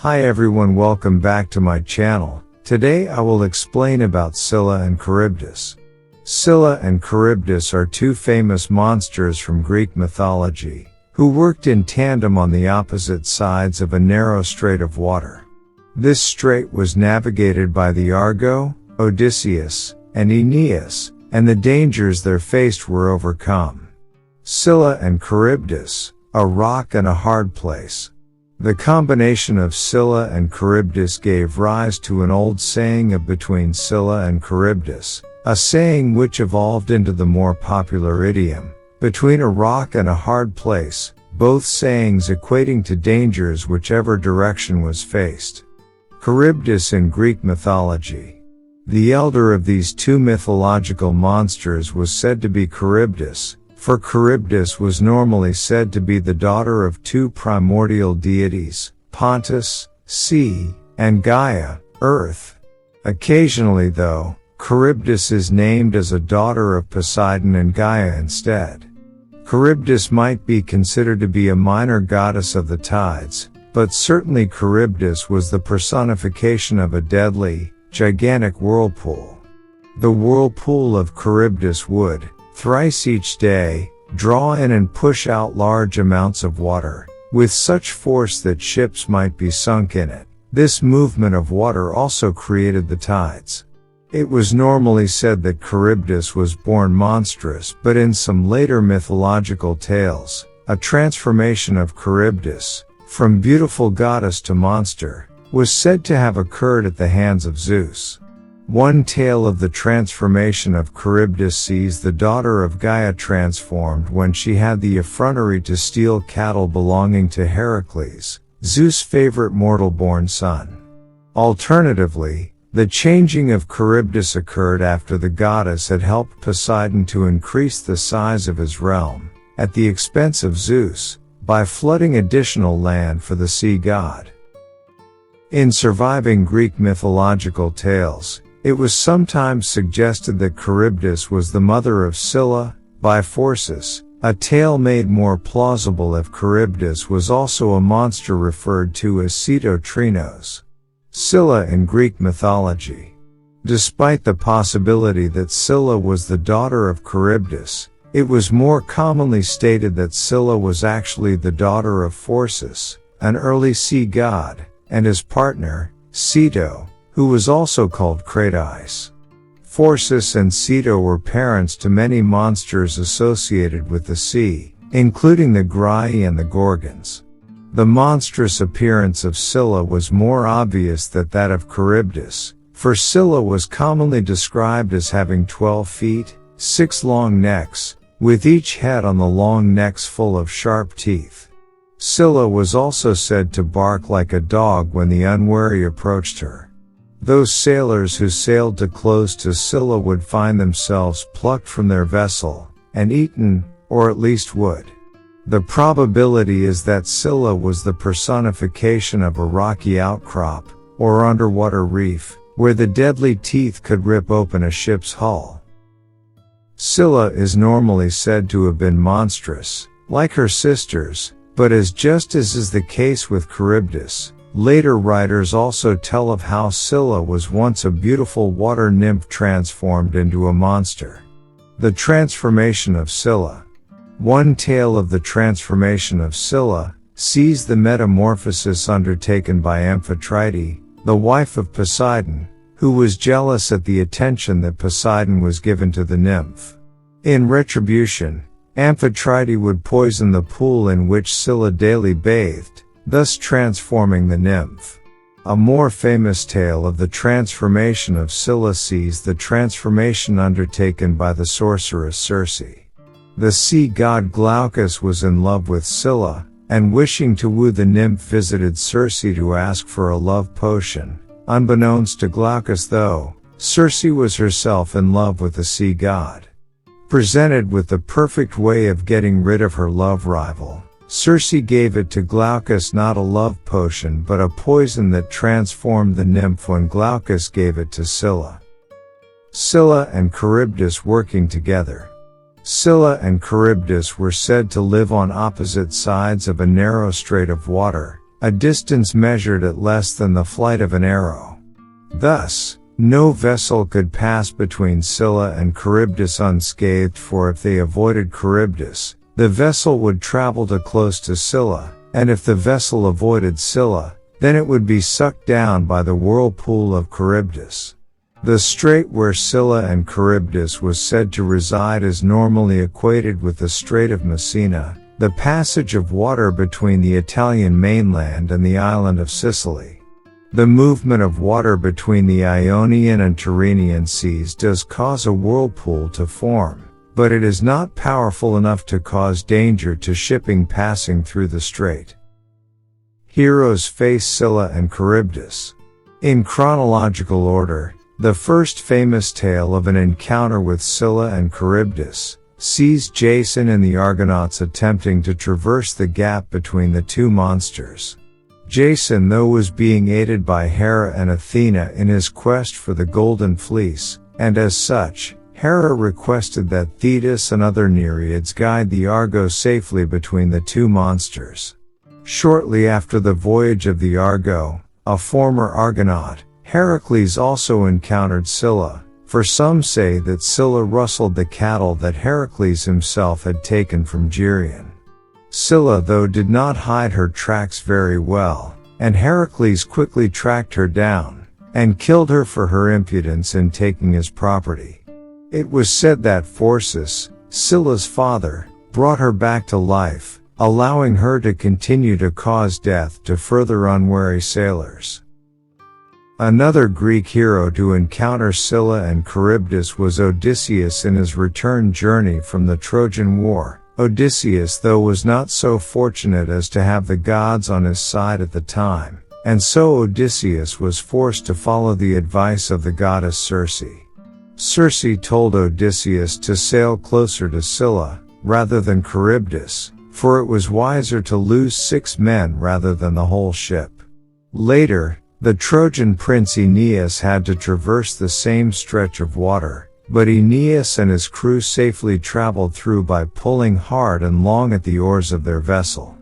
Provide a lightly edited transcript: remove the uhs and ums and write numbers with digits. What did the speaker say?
Hi everyone, welcome back to my channel. Today I will explain about Scylla and Charybdis. Scylla and Charybdis are two famous monsters from Greek mythology, who worked in tandem on the opposite sides of a narrow strait of water. This strait was navigated by the Argo, Odysseus, and Aeneas, and the dangers they faced were overcome. Scylla and Charybdis, a rock and a hard place. The combination of Scylla and Charybdis gave rise to an old saying of between Scylla and Charybdis, a saying which evolved into the more popular idiom, between a rock and a hard place, both sayings equating to dangers whichever direction was faced. Charybdis in Greek mythology. The elder of these two mythological monsters was said to be Charybdis, for Charybdis was normally said to be the daughter of two primordial deities, Pontus, sea, and Gaia, earth. Occasionally though, Charybdis is named as a daughter of Poseidon and Gaia instead. Charybdis might be considered to be a minor goddess of the tides, but certainly Charybdis was the personification of a deadly, gigantic whirlpool. The whirlpool of Charybdis would, thrice each day, draw in and push out large amounts of water, with such force that ships might be sunk in it. This movement of water also created the tides. It was normally said that Charybdis was born monstrous, but in some later mythological tales, a transformation of Charybdis, from beautiful goddess to monster, was said to have occurred at the hands of Zeus. One tale of the transformation of Charybdis sees the daughter of Gaia transformed when she had the effrontery to steal cattle belonging to Heracles, Zeus' favorite mortal-born son. Alternatively, the changing of Charybdis occurred after the goddess had helped Poseidon to increase the size of his realm, at the expense of Zeus, by flooding additional land for the sea god. In surviving Greek mythological tales, it was sometimes suggested that Charybdis was the mother of Scylla, by Phorcys, a tale made more plausible if Charybdis was also a monster referred to as Ceto-Trinos. Scylla in Greek mythology. Despite the possibility that Scylla was the daughter of Charybdis, it was more commonly stated that Scylla was actually the daughter of Phorcys, an early sea god, and his partner, Ceto, who was also called Kratis. Phorcys and Ceto were parents to many monsters associated with the sea, including the Graiai and the Gorgons. The monstrous appearance of Scylla was more obvious than that of Charybdis, for Scylla was commonly described as having 12 feet, 6 long necks, with each head on the long necks full of sharp teeth. Scylla was also said to bark like a dog when the unwary approached her. Those sailors who sailed too close to Scylla would find themselves plucked from their vessel, and eaten, or at least would. The probability is that Scylla was the personification of a rocky outcrop, or underwater reef, where the deadly teeth could rip open a ship's hull. Scylla is normally said to have been monstrous, like her sisters, but as is the case with Charybdis, later writers also tell of how Scylla was once a beautiful water nymph transformed into a monster. The transformation of Scylla. One tale of the transformation of Scylla sees the metamorphosis undertaken by Amphitrite, the wife of Poseidon, who was jealous at the attention that Poseidon was given to the nymph. In retribution, Amphitrite would poison the pool in which Scylla daily bathed, thus transforming the nymph. A more famous tale of the transformation of Scylla sees the transformation undertaken by the sorceress Circe. The sea god Glaucus was in love with Scylla, and wishing to woo the nymph visited Circe to ask for a love potion. Unbeknownst to Glaucus though, Circe was herself in love with the sea god. Presented with the perfect way of getting rid of her love rival, Circe gave it to Glaucus not a love potion but a poison that transformed the nymph when Glaucus gave it to Scylla. Scylla and Charybdis working together. Scylla and Charybdis were said to live on opposite sides of a narrow strait of water, a distance measured at less than the flight of an arrow. Thus, no vessel could pass between Scylla and Charybdis unscathed, for if they avoided Charybdis, the vessel would travel too close to Scylla, and if the vessel avoided Scylla, then it would be sucked down by the whirlpool of Charybdis. The strait where Scylla and Charybdis was said to reside is normally equated with the Strait of Messina, the passage of water between the Italian mainland and the island of Sicily. The movement of water between the Ionian and Tyrrhenian seas does cause a whirlpool to form, but it is not powerful enough to cause danger to shipping passing through the strait. Heroes face Scylla and Charybdis. In chronological order, the first famous tale of an encounter with Scylla and Charybdis sees Jason and the Argonauts attempting to traverse the gap between the two monsters. Jason, though, was being aided by Hera and Athena in his quest for the Golden Fleece, and as such, Hera requested that Thetis and other Nereids guide the Argo safely between the two monsters. Shortly after the voyage of the Argo, a former Argonaut, Heracles also encountered Scylla, for some say that Scylla rustled the cattle that Heracles himself had taken from Geryon. Scylla, though, did not hide her tracks very well, and Heracles quickly tracked her down, and killed her for her impudence in taking his property. It was said that Phorcys, Scylla's father, brought her back to life, allowing her to continue to cause death to further unwary sailors. Another Greek hero to encounter Scylla and Charybdis was Odysseus in his return journey from the Trojan War. Odysseus, though, was not so fortunate as to have the gods on his side at the time, and so Odysseus was forced to follow the advice of the goddess Circe. Circe told Odysseus to sail closer to Scylla, rather than Charybdis, for it was wiser to lose 6 men rather than the whole ship. Later, the Trojan prince Aeneas had to traverse the same stretch of water, but Aeneas and his crew safely traveled through by pulling hard and long at the oars of their vessel.